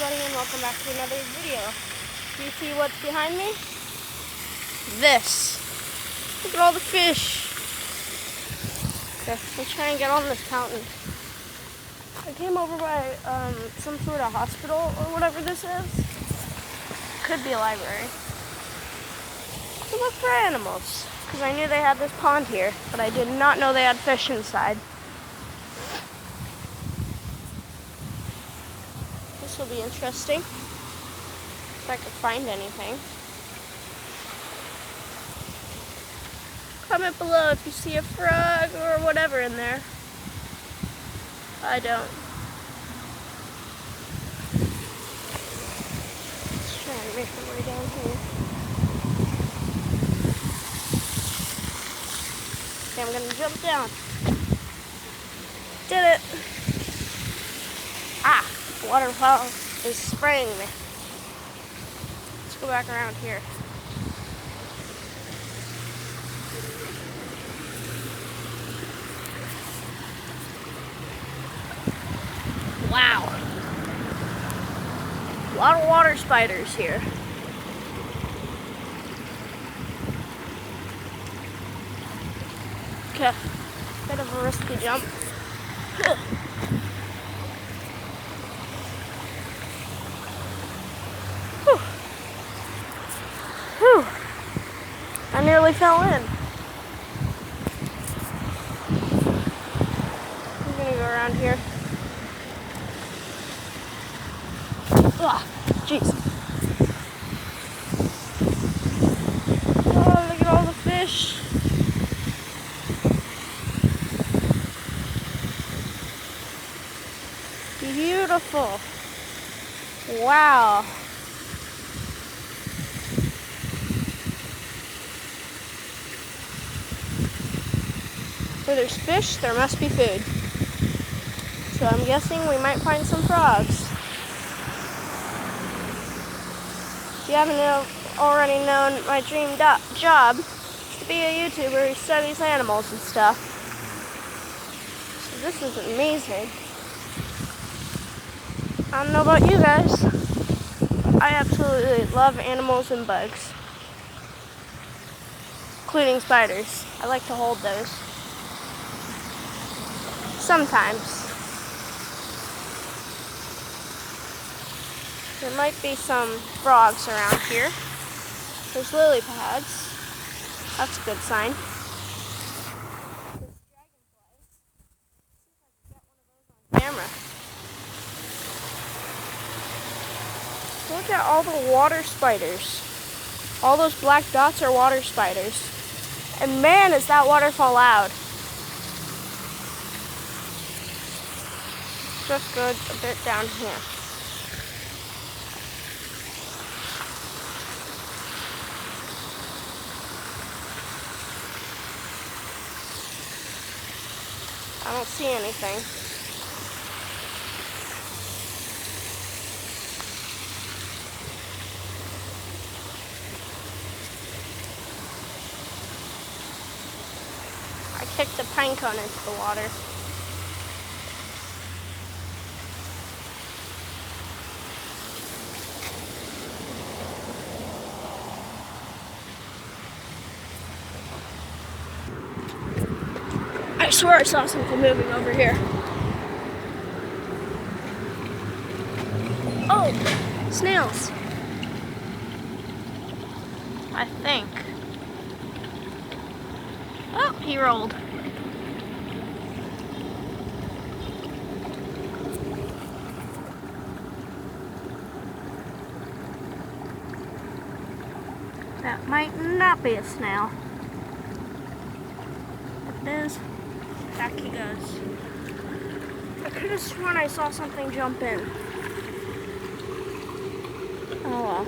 everybody, and welcome back to another video. Do you see what's behind me? This. Look at all the fish. Okay, let's try and get on this fountain. I came over by some sort of hospital or whatever this is. Could be a library. To look for animals, because I knew they had this pond here, but I did not know they had fish inside. This will be interesting, if I could find anything. Comment below if you see a frog or whatever in there. I don't. Let's try and make my way down here. Okay, I'm gonna jump down. Did it! Ah! Waterfall is spraying me. Let's go back around here. Wow. A lot of water spiders here. Okay. Bit of a risky jump. Whew. I nearly fell in. I'm gonna go around here. Ah, jeez. Oh, look at all the fish. Beautiful. Wow. Where there's fish, there must be food. So I'm guessing we might find some frogs. If you haven't already known, my dream job is to be a YouTuber who studies animals and stuff. So this is amazing. I don't know about you guys, but I absolutely love animals and bugs. Including spiders. I like to hold those. Sometimes. There might be some frogs around here. There's lily pads. That's a good sign. Camera. Look at all the water spiders. All those black dots are water spiders. And man, is that waterfall loud. Just go a bit down here. I don't see anything. I kicked a pine cone into the water. I swear I saw something moving over here. Oh, snails. I think. Oh, he rolled. That might not be a snail. If it is, back he goes. I could have sworn I saw something jump in. Oh well.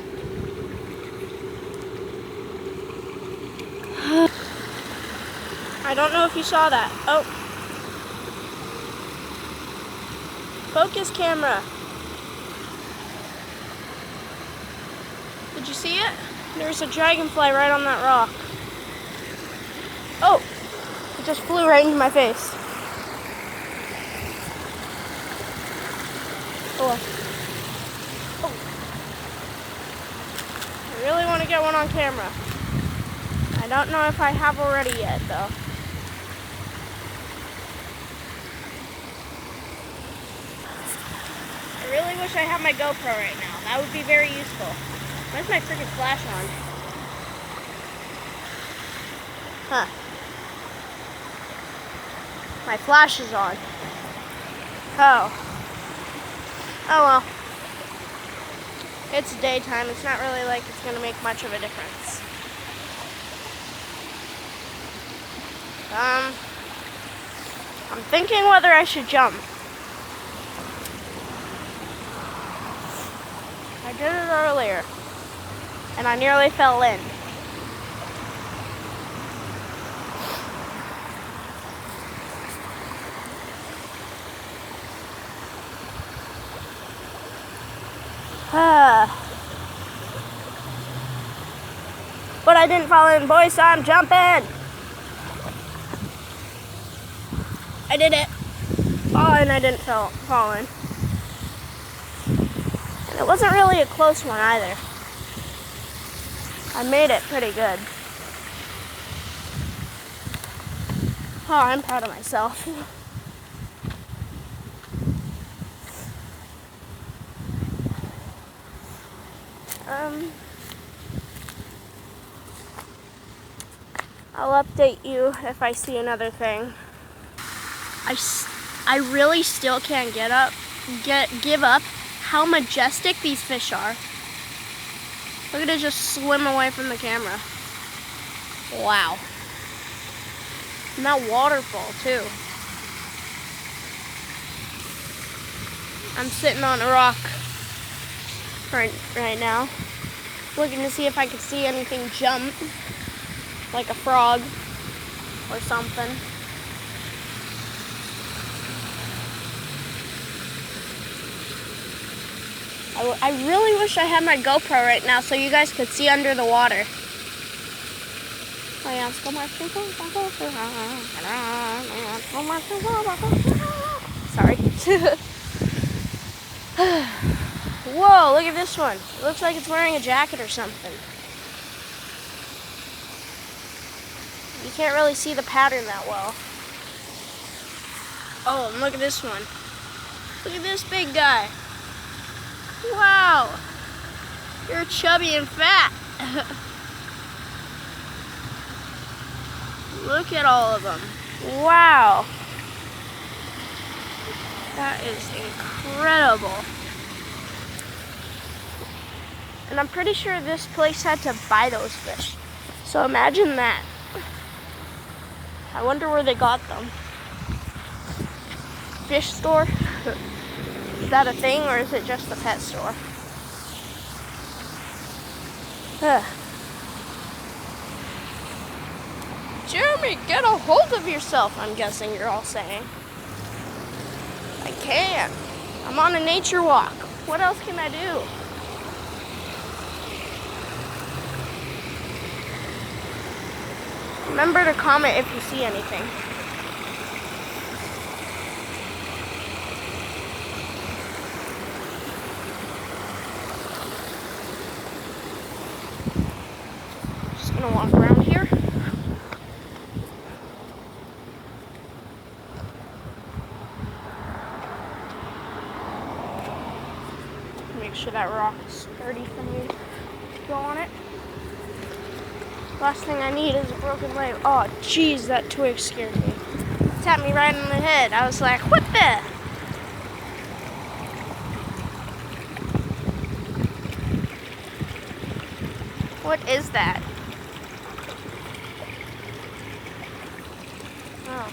I don't know if you saw that. Oh. Focus camera. Did you see it? There's a dragonfly right on that rock. Oh. It just flew right into my face. Oh. get one on camera. I don't know if I have already yet, though. I really wish I had my GoPro right now. That would be very useful. Where's my freaking flash on? Huh. My flash is on. Oh. Oh well. It's daytime. It's not really like it's going to make much of a difference. I'm thinking whether I should jump. I did it earlier, and I nearly fell in. But I didn't fall in, boys, so I'm jumping. I did it. Oh, and I didn't fall in. And it wasn't really a close one either. I made it pretty good. Oh, I'm proud of myself. I'll update you if I see another thing. I really still can't give up how majestic these fish are. Look at it just swim away from the camera. Wow. And that waterfall too. I'm sitting on a rock right now, looking to see if I could see anything jump, like a frog or something. I really wish I had my GoPro right now so you guys could see under the water. Sorry. Whoa, look at this one. It looks like it's wearing a jacket or something. You can't really see the pattern that well. Oh, and look at this one. Look at this big guy. Wow. You're chubby and fat. Look at all of them. Wow. That is incredible. And I'm pretty sure this place had to buy those fish. So imagine that. I wonder where they got them. Fish store? Is that a thing, or is it just a pet store? Jeremy, get a hold of yourself, I'm guessing you're all saying. I can't. I'm on a nature walk. What else can I do? Remember to comment if you see anything. Just gonna walk around here. Make sure that rock is sturdy for me to go on it. Last thing I need is a broken leg. Oh, jeez, that twig scared me. It tapped me right in the head. I was like, what the? What is that? Oh.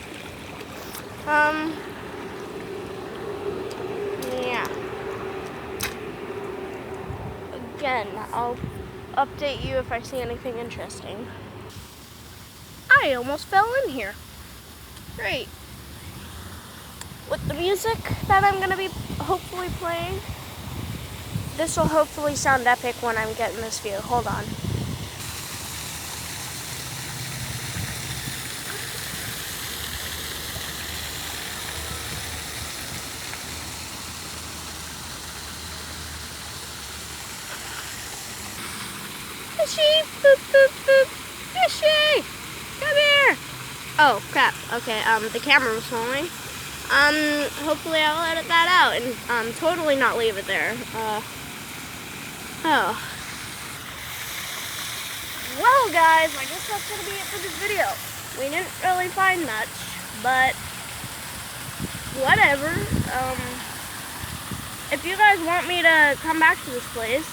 Yeah. Again, I'll update you if I see anything interesting. I almost fell in here. Great. With the music that I'm going to be hopefully playing, this will hopefully sound epic when I'm getting this view. Hold on. Fishy! Boop, boop, boop! Fishy! Come here! Oh, crap. Okay, the camera was falling. Hopefully I'll edit that out and, totally not leave it there. Oh. Well, guys, I guess that's gonna be it for this video. We didn't really find much, but whatever. If you guys want me to come back to this place,